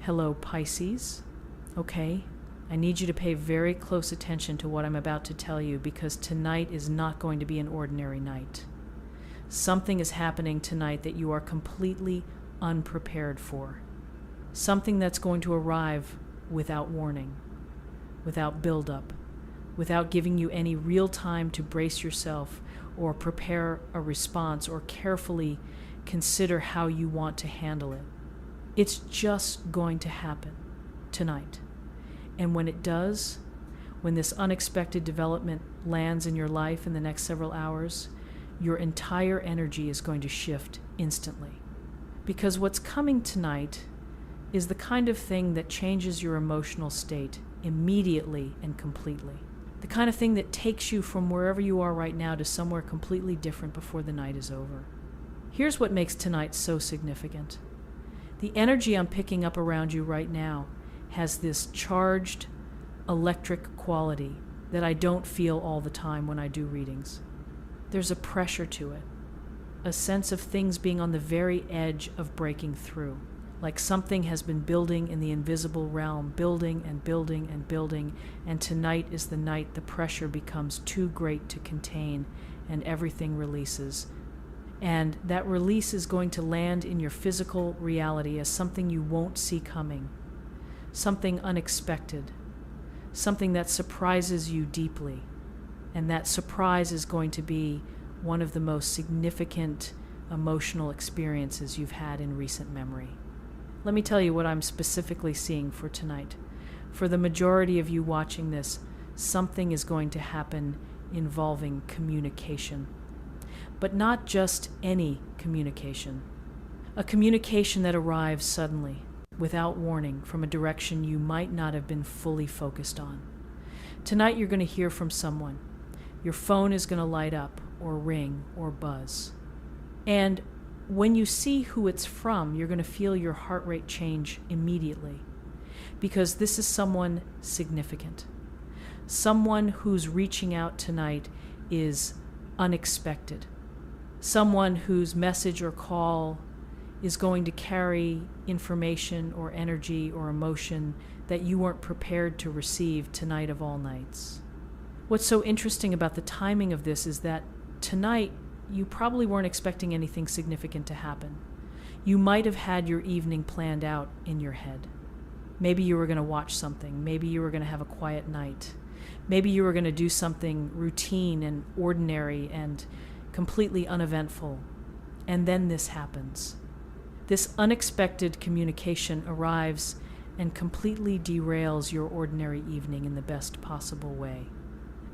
Hello, Pisces. Okay, I need you to pay very close attention to what I'm about to tell you because tonight is not going to be an ordinary night. Something is happening tonight that you are completely unprepared for. Something that's going to arrive without warning, without buildup, without giving you any real time to brace yourself or prepare a response or carefully consider how you want to handle it. It's just going to happen tonight. And when it does, when this unexpected development lands in your life in the next several hours, your entire energy is going to shift instantly. Because what's coming tonight is the kind of thing that changes your emotional state immediately and completely. The kind of thing that takes you from wherever you are right now to somewhere completely different before the night is over. Here's what makes tonight so significant. The energy I'm picking up around you right now has this charged electric quality that I don't feel all the time when I do readings. There's a pressure to it, a sense of things being on the very edge of breaking through, like something has been building in the invisible realm, building and building and building, and tonight is the night the pressure becomes too great to contain and everything releases. And that release is going to land in your physical reality as something you won't see coming, something unexpected, something that surprises you deeply. And that surprise is going to be one of the most significant emotional experiences you've had in recent memory. Let me tell you what I'm specifically seeing for tonight. For the majority of you watching this, something is going to happen involving communication. But not just any communication. A communication that arrives suddenly, without warning, from a direction you might not have been fully focused on. Tonight you're going to hear from someone. Your phone is going to light up, or ring, or buzz. And when you see who it's from, you're going to feel your heart rate change immediately. Because this is someone significant. Someone who's reaching out tonight is unexpected. Someone whose message or call is going to carry information or energy or emotion that you weren't prepared to receive tonight of all nights. What's so interesting about the timing of this is that tonight you probably weren't expecting anything significant to happen. You might have had your evening planned out in your head. Maybe you were going to watch something. Maybe you were going to have a quiet night. Maybe you were going to do something routine and ordinary and completely uneventful. And then this happens. This unexpected communication arrives and completely derails your ordinary evening in the best possible way.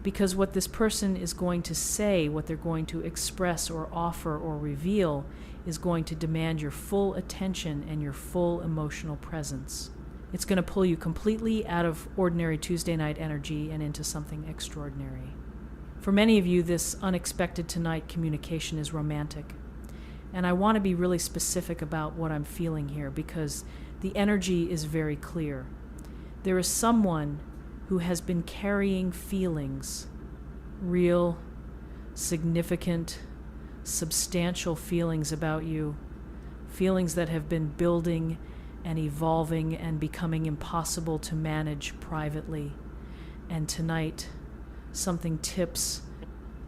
Because what this person is going to say, what they're going to express or offer or reveal, is going to demand your full attention and your full emotional presence. It's going to pull you completely out of ordinary Tuesday night energy and into something extraordinary. For many of you, this unexpected tonight communication is romantic. And I want to be really specific about what I'm feeling here because the energy is very clear. There is someone who has been carrying feelings, real, significant, substantial feelings about you, feelings that have been building and evolving and becoming impossible to manage privately. And tonight, something tips.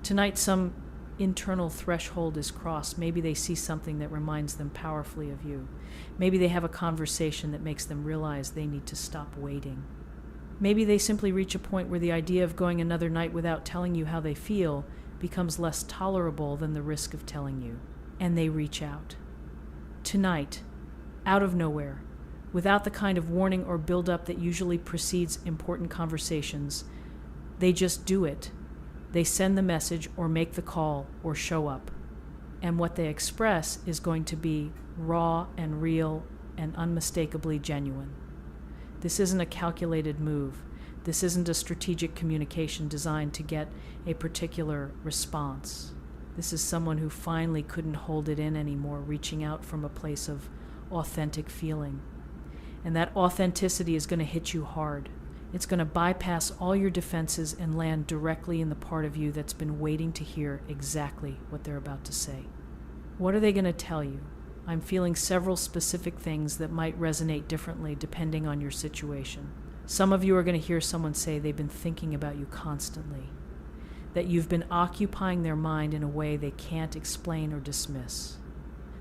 Tonight, some internal threshold is crossed. Maybe they see something that reminds them powerfully of you. Maybe they have a conversation that makes them realize they need to stop waiting. Maybe they simply reach a point where the idea of going another night without telling you how they feel becomes less tolerable than the risk of telling you, and they reach out. Tonight, out of nowhere, without the kind of warning or build-up that usually precedes important conversations, they just do it. They send the message or make the call or show up. And what they express is going to be raw and real and unmistakably genuine. This isn't a calculated move. This isn't a strategic communication designed to get a particular response. This is someone who finally couldn't hold it in anymore, reaching out from a place of authentic feeling. And that authenticity is going to hit you hard. It's going to bypass all your defenses and land directly in the part of you that's been waiting to hear exactly what they're about to say. What are they going to tell you? I'm feeling several specific things that might resonate differently depending on your situation. Some of you are going to hear someone say they've been thinking about you constantly, that you've been occupying their mind in a way they can't explain or dismiss,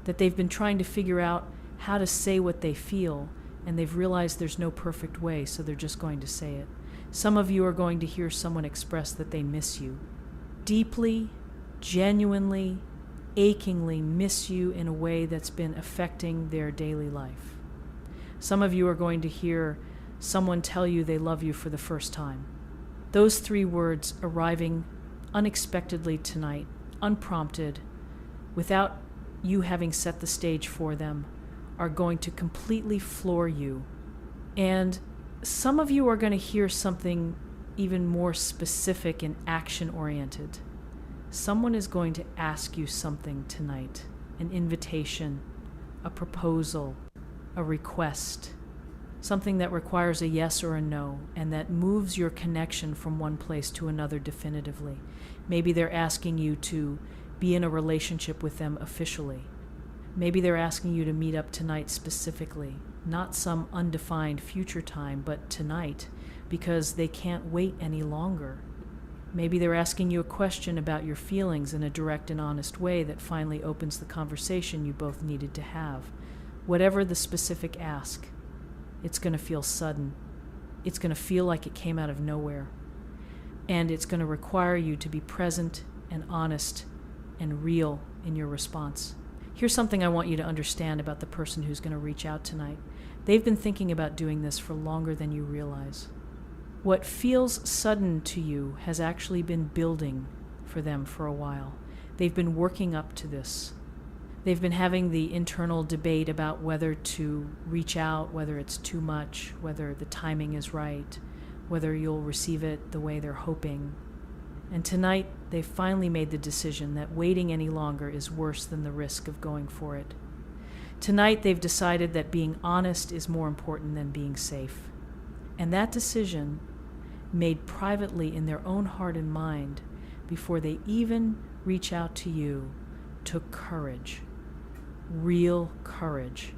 that they've been trying to figure out how to say what they feel, and they've realized there's no perfect way, so they're just going to say it. Some of you are going to hear someone express that they miss you, deeply, genuinely, achingly miss you in a way that's been affecting their daily life. Some of you are going to hear someone tell you they love you for the first time. Those 3 words arriving unexpectedly tonight, unprompted, without you having set the stage for them, are going to completely floor you. And some of you are going to hear something even more specific and action-oriented. Someone is going to ask you something tonight, an invitation, a proposal, a request, something that requires a yes or a no, and that moves your connection from one place to another definitively. Maybe they're asking you to be in a relationship with them officially. Maybe they're asking you to meet up tonight specifically, not some undefined future time, but tonight, because they can't wait any longer. Maybe they're asking you a question about your feelings in a direct and honest way that finally opens the conversation you both needed to have. Whatever the specific ask, it's going to feel sudden. It's going to feel like it came out of nowhere. And it's going to require you to be present and honest and real in your response. Here's something I want you to understand about the person who's going to reach out tonight. They've been thinking about doing this for longer than you realize. What feels sudden to you has actually been building for them for a while. They've been working up to this. They've been having the internal debate about whether to reach out, whether it's too much, whether the timing is right, whether you'll receive it the way they're hoping. And tonight, they've finally made the decision that waiting any longer is worse than the risk of going for it. Tonight, they've decided that being honest is more important than being safe. And that decision, made privately in their own heart and mind, before they even reach out to you, took courage. Real courage.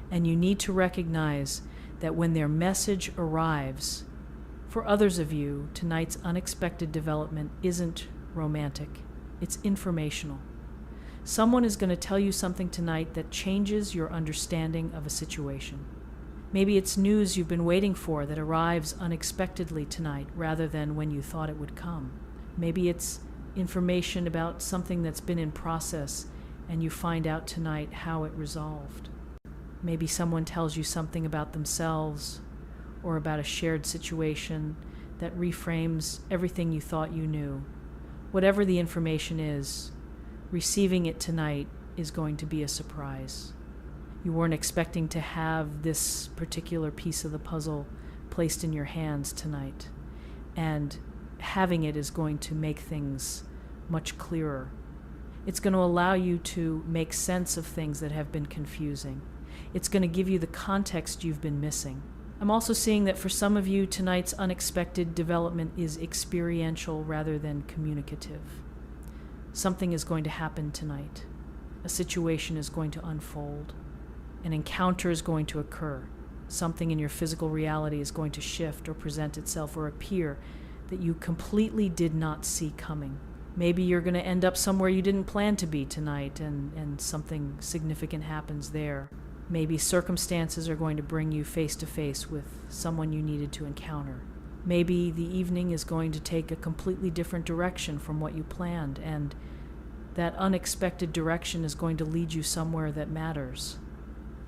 And you need to recognize that when their message arrives, for others of you, tonight's unexpected development isn't romantic. It's informational. Someone is going to tell you something tonight that changes your understanding of a situation. Maybe it's news you've been waiting for that arrives unexpectedly tonight rather than when you thought it would come. Maybe it's information about something that's been in process and you find out tonight how it resolved. Maybe someone tells you something about themselves or about a shared situation that reframes everything you thought you knew. Whatever the information is, receiving it tonight is going to be a surprise. You weren't expecting to have this particular piece of the puzzle placed in your hands tonight, and having it is going to make things much clearer. It's going to allow you to make sense of things that have been confusing. It's going to give you the context you've been missing. I'm also seeing that for some of you, tonight's unexpected development is experiential rather than communicative. Something is going to happen tonight. A situation is going to unfold. An encounter is going to occur. Something in your physical reality is going to shift or present itself or appear that you completely did not see coming. Maybe you're going to end up somewhere you didn't plan to be tonight, and something significant happens there. Maybe circumstances are going to bring you face to face with someone you needed to encounter. Maybe the evening is going to take a completely different direction from what you planned, and that unexpected direction is going to lead you somewhere that matters.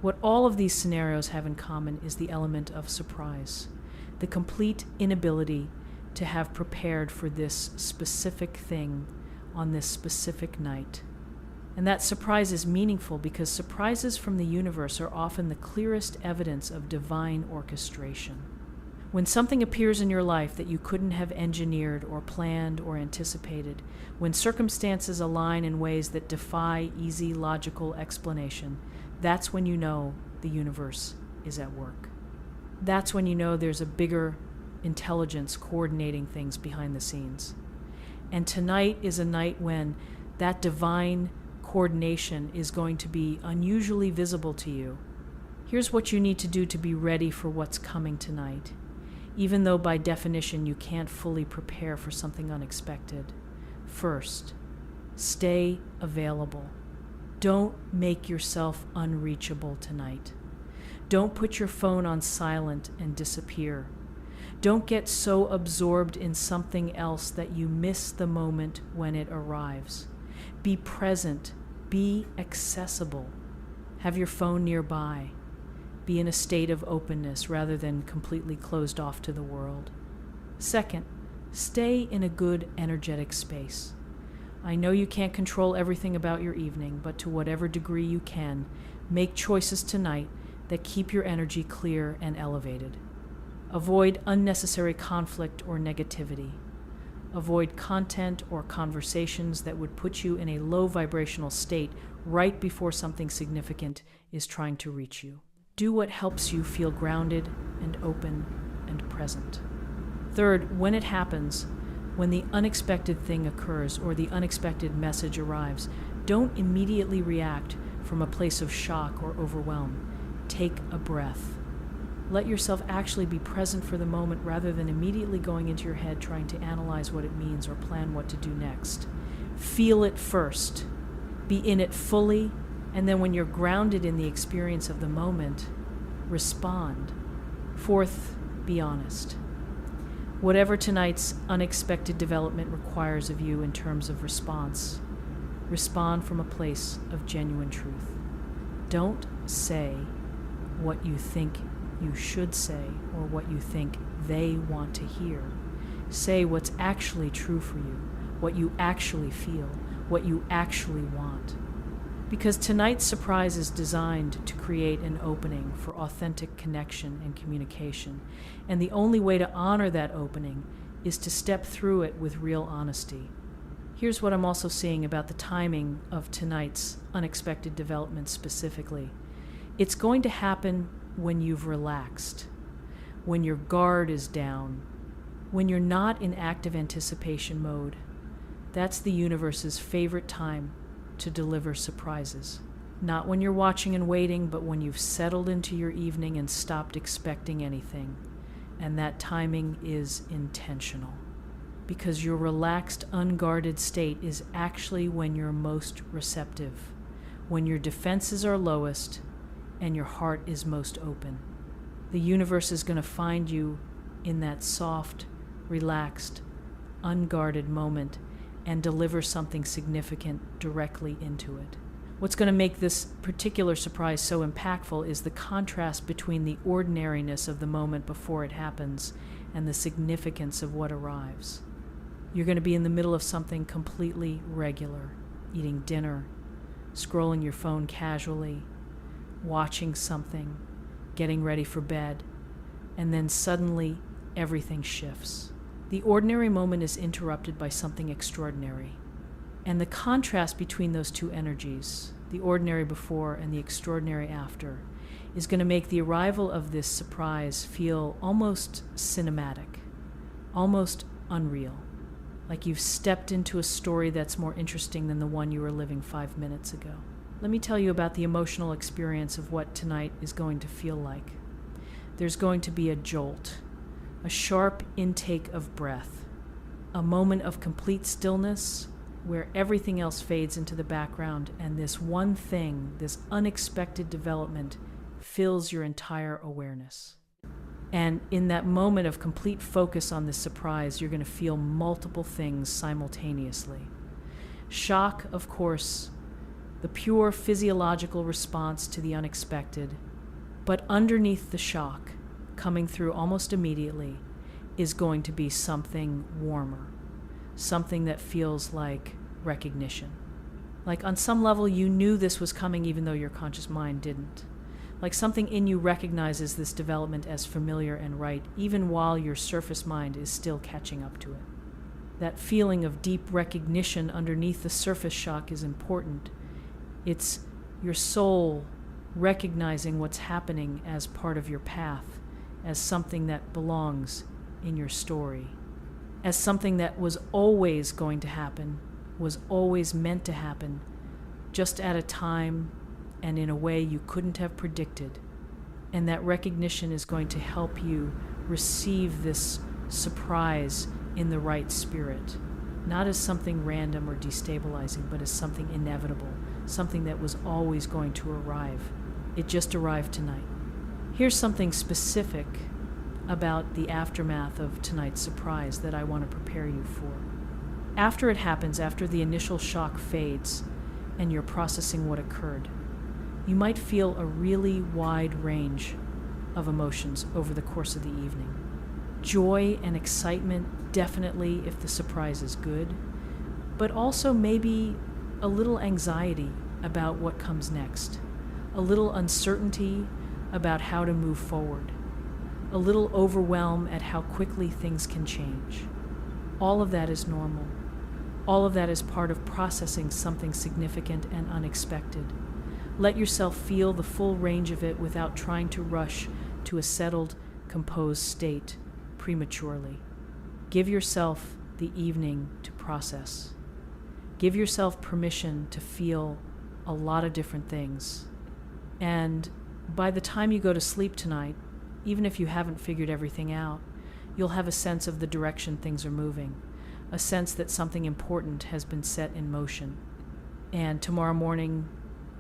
What all of these scenarios have in common is the element of surprise, the complete inability to have prepared for this specific thing on this specific night. And that surprise is meaningful because surprises from the universe are often the clearest evidence of divine orchestration. When something appears in your life that you couldn't have engineered or planned or anticipated, when circumstances align in ways that defy easy logical explanation, that's when you know the universe is at work. That's when you know there's a bigger intelligence coordinating things behind the scenes. And tonight is a night when that divine coordination is going to be unusually visible to you. Here's what you need to do to be ready for what's coming tonight, even though by definition you can't fully prepare for something unexpected. First, stay available. Don't make yourself unreachable tonight. Don't put your phone on silent and disappear. Don't get so absorbed in something else that you miss the moment when it arrives. Be present. Be accessible. Have your phone nearby. Be in a state of openness rather than completely closed off to the world. Second, stay in a good energetic space. I know you can't control everything about your evening, but to whatever degree you can, make choices tonight that keep your energy clear and elevated. Avoid unnecessary conflict or negativity. Avoid content or conversations that would put you in a low vibrational state right before something significant is trying to reach you. Do what helps you feel grounded and open and present. Third, when it happens, when the unexpected thing occurs or the unexpected message arrives, don't immediately react from a place of shock or overwhelm. Take a breath. Let yourself actually be present for the moment rather than immediately going into your head trying to analyze what it means or plan what to do next. Feel it first. Be in it fully, and then when you're grounded in the experience of the moment, respond. Fourth, be honest. Whatever tonight's unexpected development requires of you in terms of response, respond from a place of genuine truth. Don't say what you think you should say or what you think they want to hear. Say what's actually true for you, what you actually feel, what you actually want. Because tonight's surprise is designed to create an opening for authentic connection and communication. And the only way to honor that opening is to step through it with real honesty. Here's what I'm also seeing about the timing of tonight's unexpected development specifically. It's going to happen when you've relaxed, when your guard is down, when you're not in active anticipation mode. That's the universe's favorite time to deliver surprises. Not when you're watching and waiting, but when you've settled into your evening and stopped expecting anything. And that timing is intentional. Because your relaxed, unguarded state is actually when you're most receptive, when your defenses are lowest and your heart is most open. The universe is going to find you in that soft, relaxed, unguarded moment and deliver something significant directly into it. What's going to make this particular surprise so impactful is the contrast between the ordinariness of the moment before it happens and the significance of what arrives. You're going to be in the middle of something completely regular, eating dinner, scrolling your phone casually, watching something, getting ready for bed, and then suddenly everything shifts. The ordinary moment is interrupted by something extraordinary. And the contrast between those two energies, the ordinary before and the extraordinary after, is going to make the arrival of this surprise feel almost cinematic, almost unreal, like you've stepped into a story that's more interesting than the one you were living 5 minutes ago. Let me tell you about the emotional experience of what tonight is going to feel like. There's going to be a jolt, a sharp intake of breath, a moment of complete stillness where everything else fades into the background and this one thing, this unexpected development, fills your entire awareness. And in that moment of complete focus on this surprise, you're going to feel multiple things simultaneously. Shock, of course, the pure physiological response to the unexpected, but underneath the shock, coming through almost immediately, is going to be something warmer, something that feels like recognition. Like on some level you knew this was coming even though your conscious mind didn't. Like something in you recognizes this development as familiar and right, even while your surface mind is still catching up to it. That feeling of deep recognition underneath the surface shock is important. It's your soul recognizing what's happening as part of your path, as something that belongs in your story, as something that was always going to happen, was always meant to happen, just at a time and in a way you couldn't have predicted. And that recognition is going to help you receive this surprise in the right spirit, not as something random or destabilizing, but as something inevitable, something that was always going to arrive. It just arrived tonight. Here's something specific about the aftermath of tonight's surprise that I want to prepare you for. After it happens, after the initial shock fades and you're processing what occurred, you might feel a really wide range of emotions over the course of the evening. Joy and excitement, definitely, if the surprise is good, but also maybe a little anxiety about what comes next, a little uncertainty about how to move forward, a little overwhelm at how quickly things can change. All of that is normal. All of that is part of processing something significant and unexpected. Let yourself feel the full range of it without trying to rush to a settled, composed state prematurely. Give yourself the evening to process. Give yourself permission to feel a lot of different things. And by the time you go to sleep tonight, even if you haven't figured everything out, you'll have a sense of the direction things are moving, a sense that something important has been set in motion. And tomorrow morning,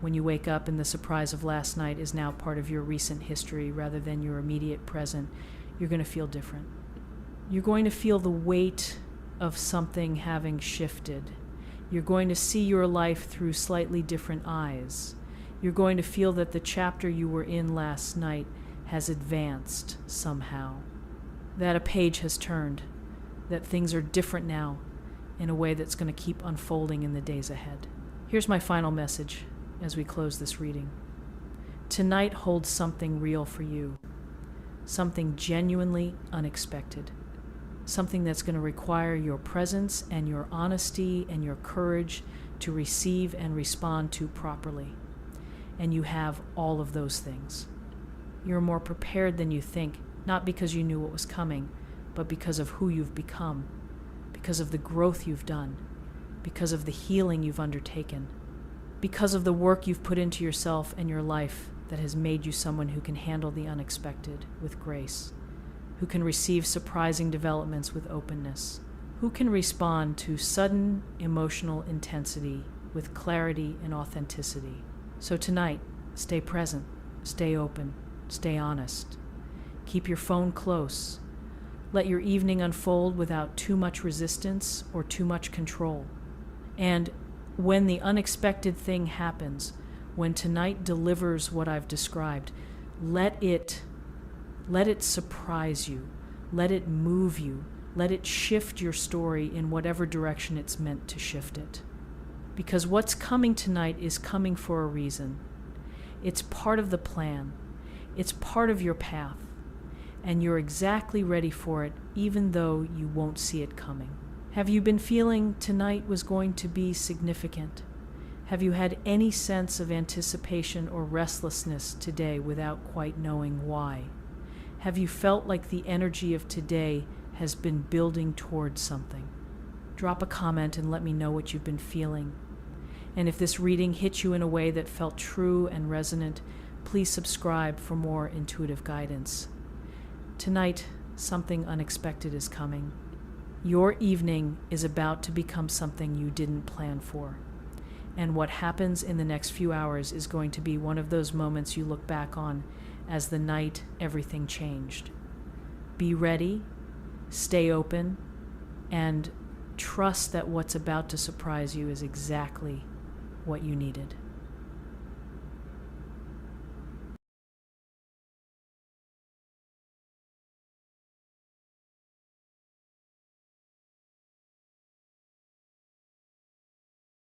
when you wake up and the surprise of last night is now part of your recent history rather than your immediate present, you're going to feel different. You're going to feel the weight of something having shifted. You're going to see your life through slightly different eyes. You're going to feel that the chapter you were in last night has advanced somehow, that a page has turned, that things are different now in a way that's going to keep unfolding in the days ahead. Here's my final message as we close this reading. Tonight holds something real for you, something genuinely unexpected, something that's going to require your presence and your honesty and your courage to receive and respond to properly. And you have all of those things. You're more prepared than you think, not because you knew what was coming, but because of who you've become, because of the growth you've done, because of the healing you've undertaken, because of the work you've put into yourself and your life that has made you someone who can handle the unexpected with grace, who can receive surprising developments with openness, who can respond to sudden emotional intensity with clarity and authenticity. So tonight, stay present, stay open, stay honest. Keep your phone close. Let your evening unfold without too much resistance or too much control. And when the unexpected thing happens, when tonight delivers what I've described, let it surprise you. Let it move you. Let it shift your story in whatever direction it's meant to shift it. Because what's coming tonight is coming for a reason. It's part of the plan. It's part of your path. And you're exactly ready for it, even though you won't see it coming. Have you been feeling tonight was going to be significant? Have you had any sense of anticipation or restlessness today without quite knowing why? Have you felt like the energy of today has been building towards something? Drop a comment and let me know what you've been feeling. And if this reading hit you in a way that felt true and resonant, please subscribe for more intuitive guidance. Tonight, something unexpected is coming. Your evening is about to become something you didn't plan for. And what happens in the next few hours is going to be one of those moments you look back on as the night everything changed. Be ready, stay open, and trust that what's about to surprise you is exactly what you needed.